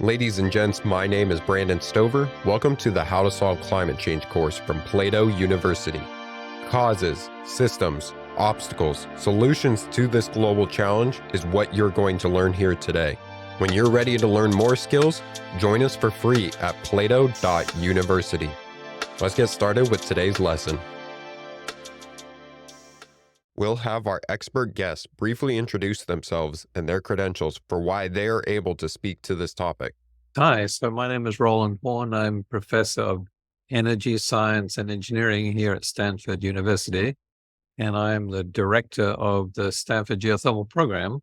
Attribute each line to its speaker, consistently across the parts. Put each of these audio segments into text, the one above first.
Speaker 1: Ladies and gents, my name is Brandon Stover. Welcome to the How to Solve Climate Change course from Plato University. Causes, systems, obstacles, solutions to this global challenge is what you're going to learn here today. When you're ready to learn more skills, join us for free at plato.university. Let's get started with today's lesson. We'll have our expert guests briefly introduce themselves and their credentials for why they are able to speak to this topic.
Speaker 2: Hi, so my name is Roland Horne. I'm Professor of Energy Science and Engineering here at Stanford University, and I'm the Director of the Stanford Geothermal Program.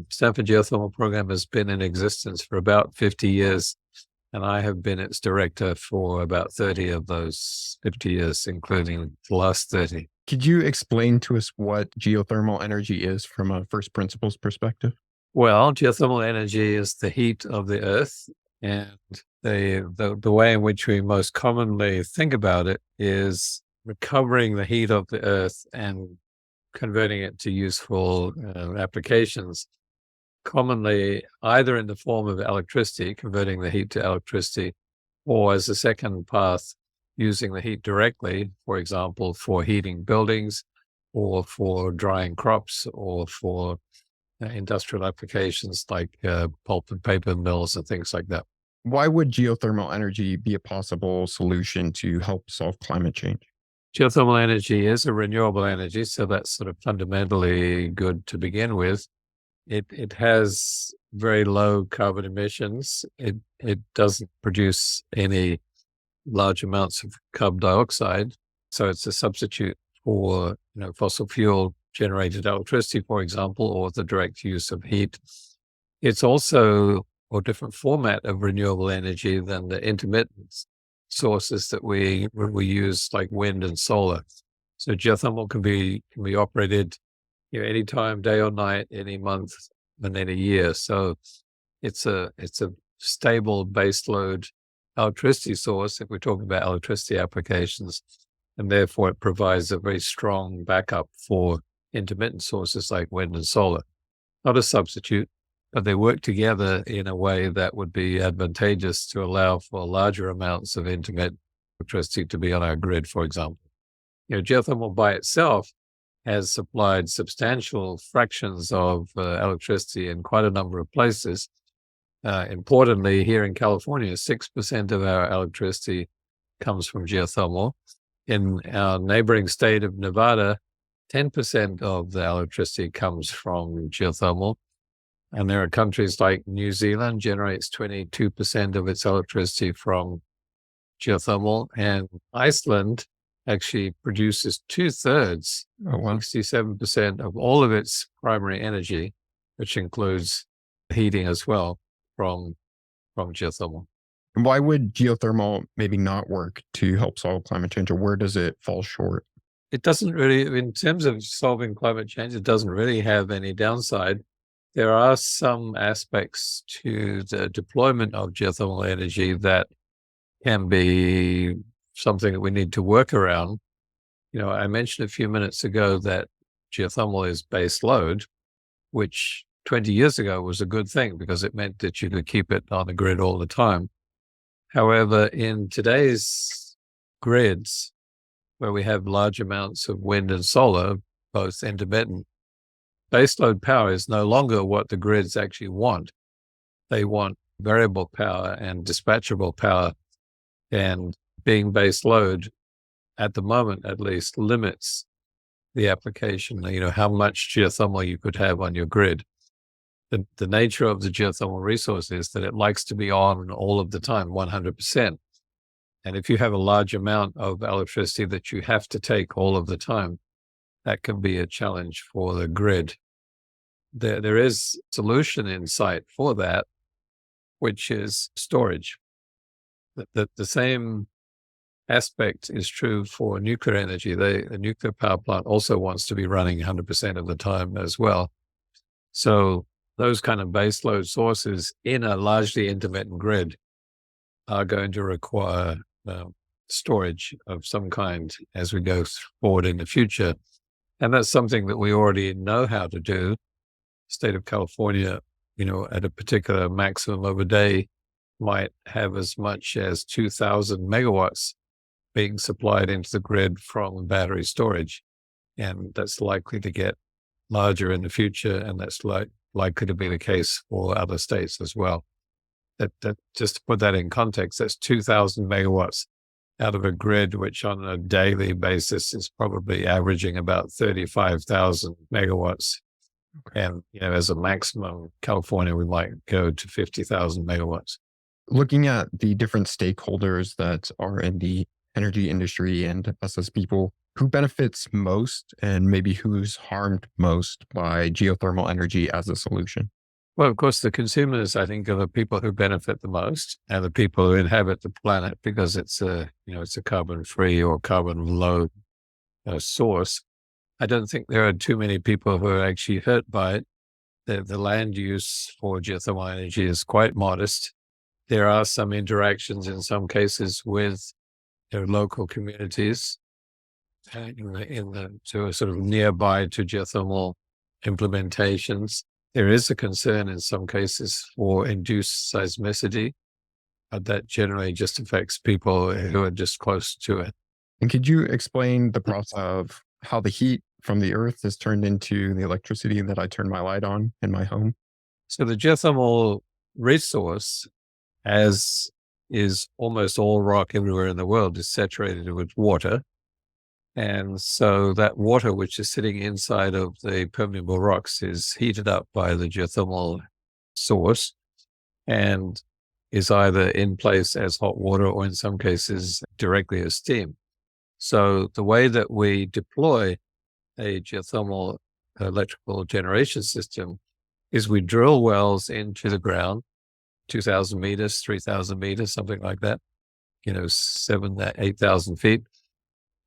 Speaker 2: Stanford Geothermal Program has been in existence for about 50 years, and I have been its director for about 30 of those 50 years, including the last 30.
Speaker 3: Could you explain to us what geothermal energy is from a first principles perspective?
Speaker 2: Well, geothermal energy is the heat of the earth, and the way in which we most commonly think about it is recovering the heat of the earth and converting it to useful applications, commonly either in the form of electricity, converting the heat to electricity, or as a second path, using the heat directly, for example, for heating buildings or for drying crops or for industrial applications like pulp and paper mills and things like that.
Speaker 3: Why would geothermal energy be a possible solution to help solve climate change?
Speaker 2: Geothermal energy is a renewable energy, so that's sort of fundamentally good to begin with. It has very low carbon emissions. It doesn't produce any large amounts of carbon dioxide. So it's a substitute for fossil fuel generated electricity, for example, or the direct use of heat. It's also a different format of renewable energy than the intermittent sources that we use, like wind and solar. So geothermal can be operated anytime, day or night, any month and any year. So it's a stable baseload electricity source if we're talking about electricity applications, and therefore it provides a very strong backup for intermittent sources like wind and solar. Not a substitute, but they work together in a way that would be advantageous to allow for larger amounts of intermittent electricity to be on our grid, for example. Geothermal by itself has supplied substantial fractions of electricity in quite a number of places. Importantly, here in California, 6% of our electricity comes from geothermal. In our neighboring state of Nevada, 10% of the electricity comes from geothermal. And there are countries like New Zealand generates 22% of its electricity from geothermal. And Iceland actually produces 2/3, 67% of all of its primary energy, which includes heating as well, from geothermal.
Speaker 3: And why would geothermal maybe not work to help solve climate change, or where does it fall short?
Speaker 2: It doesn't really, in terms of solving climate change, it doesn't really have any downside. There are some aspects to the deployment of geothermal energy that can be something that we need to work around. I mentioned a few minutes ago that geothermal is base load, which 20 years ago was a good thing because it meant that you could keep it on the grid all the time. However, in today's grids, where we have large amounts of wind and solar, both intermittent, baseload power is no longer what the grids actually want. They want variable power and dispatchable power, and being baseload, at the moment at least, limits the application, how much geothermal you could have on your grid. The nature of the geothermal resource is that it likes to be on all of the time, 100%. And if you have a large amount of electricity that you have to take all of the time, that can be a challenge for the grid. There is a solution in sight for that, which is storage. The same aspect is true for nuclear energy. The nuclear power plant also wants to be running 100% of the time as well. So those kind of baseload sources in a largely intermittent grid are going to require storage of some kind as we go forward in the future. And that's something that we already know how to do. State of California at a particular maximum of a day, might have as much as 2,000 megawatts being supplied into the grid from battery storage. And that's likely to get larger in the future, and that's likely to be the case for other states as well. That just to put that in context, that's 2,000 megawatts out of a grid which on a daily basis is probably averaging about 35,000 megawatts.
Speaker 3: Okay.
Speaker 2: And, as a maximum, California, we might go to 50,000 megawatts.
Speaker 3: Looking at the different stakeholders that are in the energy industry and us as people, who benefits most and maybe who's harmed most by geothermal energy as a solution?
Speaker 2: Well, of course, the consumers, I think, are the people who benefit the most, and the people who inhabit the planet, because it's a carbon-free or carbon-low source. I don't think there are too many people who are actually hurt by it. The land use for geothermal energy is quite modest. There are some interactions in some cases with their local communities to sort of nearby to geothermal implementations. There is a concern in some cases for induced seismicity, but that generally just affects people who are just close to it.
Speaker 3: And could you explain the process of how the heat from the earth is turned into the electricity that I turn my light on in my home?
Speaker 2: So the geothermal resource, as is almost all rock everywhere in the world, is saturated with water. And so that water, which is sitting inside of the permeable rocks, is heated up by the geothermal source and is either in place as hot water or in some cases directly as steam. So the way that we deploy a geothermal electrical generation system is we drill wells into the ground, 2,000 meters, 3,000 meters, something like that, 8,000 feet.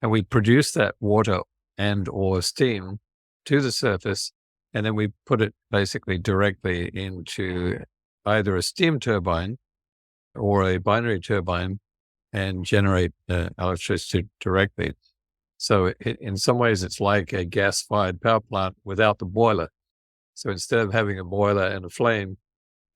Speaker 2: And we produce that water and or steam to the surface, and then we put it basically directly into either a steam turbine or a binary turbine and generate electricity directly. So in some ways, it's like a gas-fired power plant without the boiler. So instead of having a boiler and a flame,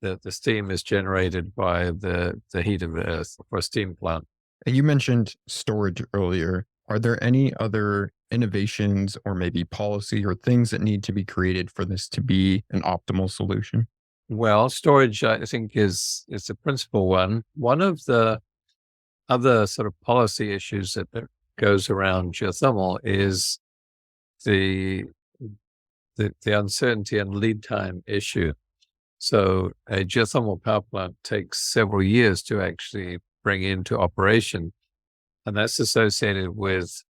Speaker 2: the steam is generated by the heat of the earth for a steam plant.
Speaker 3: And you mentioned storage earlier. Are there any other innovations or maybe policy or things that need to be created for this to be an optimal solution?
Speaker 2: Well, storage, I think, is the principal one. One of the other sort of policy issues that goes around geothermal is the uncertainty and lead time issue. So a geothermal power plant takes several years to actually bring into operation. And that's associated with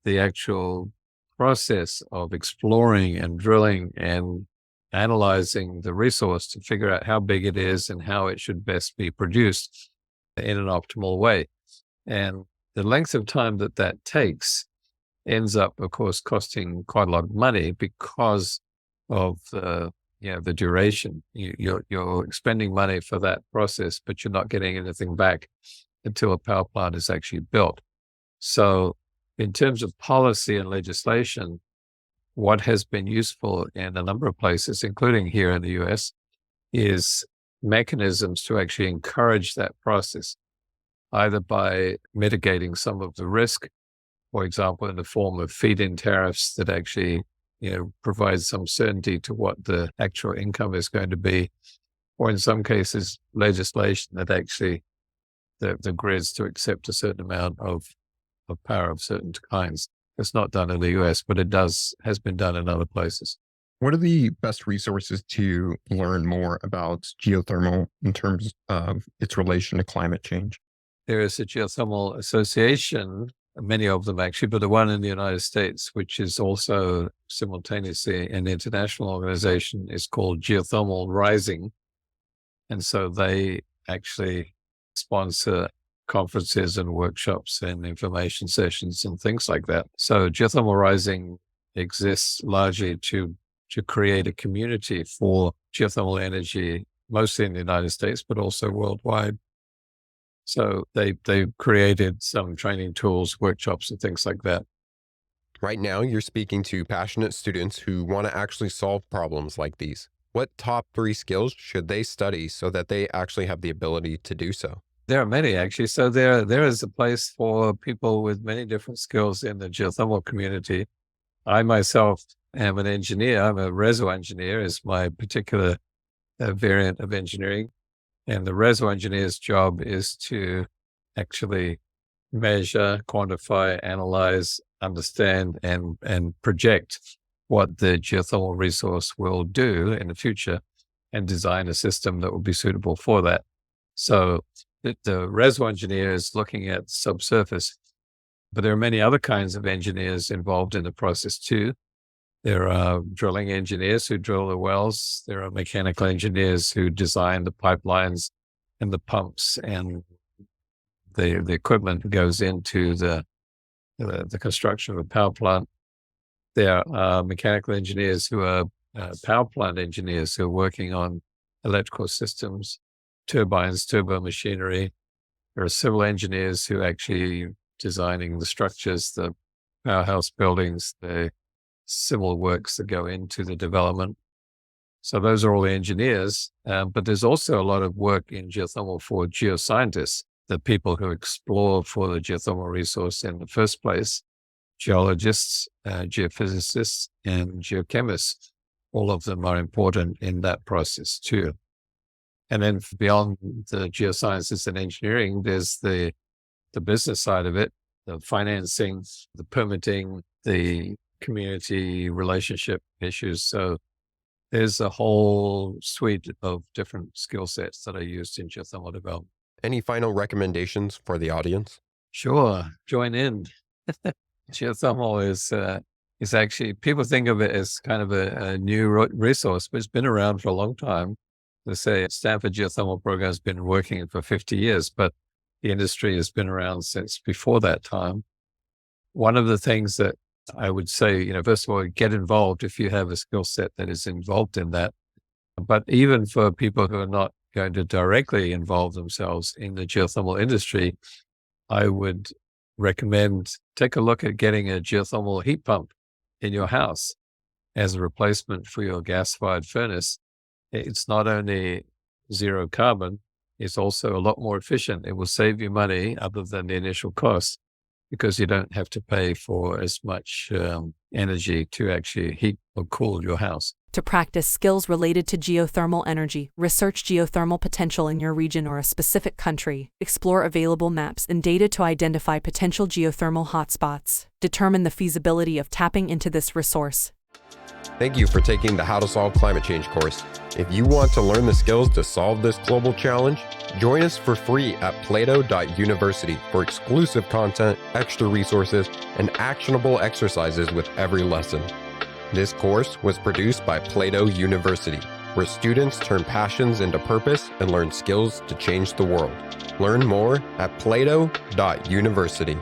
Speaker 2: the actual process of exploring and drilling and analyzing the resource to figure out how big it is and how it should best be produced in an optimal way. And the length of time that takes ends up, of course, costing quite a lot of money because of the duration. You're expending money for that process, but you're not getting anything back until a power plant is actually built. So in terms of policy and legislation, what has been useful in a number of places, including here in the US, is mechanisms to actually encourage that process, either by mitigating some of the risk, for example, in the form of feed-in tariffs that actually provide some certainty to what the actual income is going to be, or in some cases, legislation that actually the grids to accept a certain amount of power of certain kinds. It's not done in the US, but has been done in other places.
Speaker 3: What are the best resources to learn more about geothermal in terms of its relation to climate change?
Speaker 2: There is a Geothermal Association, many of them actually, but the one in the United States, which is also simultaneously an international organization, is called Geothermal Rising. And so they actually sponsor conferences and workshops and information sessions and things like that. So Geothermal Rising exists largely to create a community for geothermal energy, mostly in the United States, but also worldwide. So they created some training tools, workshops, and things like that.
Speaker 1: Right now, you're speaking to passionate students who want to actually solve problems like these. What top 3 skills should they study so that they actually have the ability to do so?
Speaker 2: There are many, actually. So there is a place for people with many different skills in the geothermal community. I myself am an engineer. I'm a reservoir engineer is my particular variant of engineering. And the reservoir engineer's job is to actually measure, quantify, analyze, understand, and project what the geothermal resource will do in the future and design a system that will be suitable for that. So the reservoir engineer is looking at subsurface, but there are many other kinds of engineers involved in the process too. There are drilling engineers who drill the wells. There are mechanical engineers who design the pipelines and the pumps and the equipment that goes into the construction of a power plant. There are mechanical engineers who are power plant engineers who are working on electrical systems, turbines, turbo machinery. There are civil engineers who are actually designing the structures, the powerhouse buildings, the civil works that go into the development. So those are all the engineers. But there's also a lot of work in geothermal for geoscientists, the people who explore for the geothermal resource in the first place, geologists, geophysicists, and geochemists. All of them are important in that process too. And then beyond the geosciences and engineering, there's the business side of it, the financing, the permitting, the community relationship issues. So there's a whole suite of different skill sets that are used in geothermal development.
Speaker 1: Any final recommendations for the audience?
Speaker 2: Sure, join in. Geothermal is actually, people think of it as kind of a new resource, but it's been around for a long time. Let's say Stanford Geothermal Program has been working for 50 years, but the industry has been around since before that time. One of the things that I would say, first of all, get involved if you have a skill set that is involved in that. But even for people who are not going to directly involve themselves in the geothermal industry, I would recommend take a look at getting a geothermal heat pump in your house as a replacement for your gas-fired furnace. It's not only zero carbon, it's also a lot more efficient. It will save you money other than the initial cost because you don't have to pay for as much energy to actually heat or cool your house.
Speaker 4: To practice skills related to geothermal energy, research geothermal potential in your region or a specific country, explore available maps and data to identify potential geothermal hotspots, determine the feasibility of tapping into this resource.
Speaker 1: Thank you for taking the How to Solve Climate Change course. If you want to learn the skills to solve this global challenge, join us for free at plato.university for exclusive content, extra resources, and actionable exercises with every lesson. This course was produced by Plato University, where students turn passions into purpose and learn skills to change the world. Learn more at plato.university.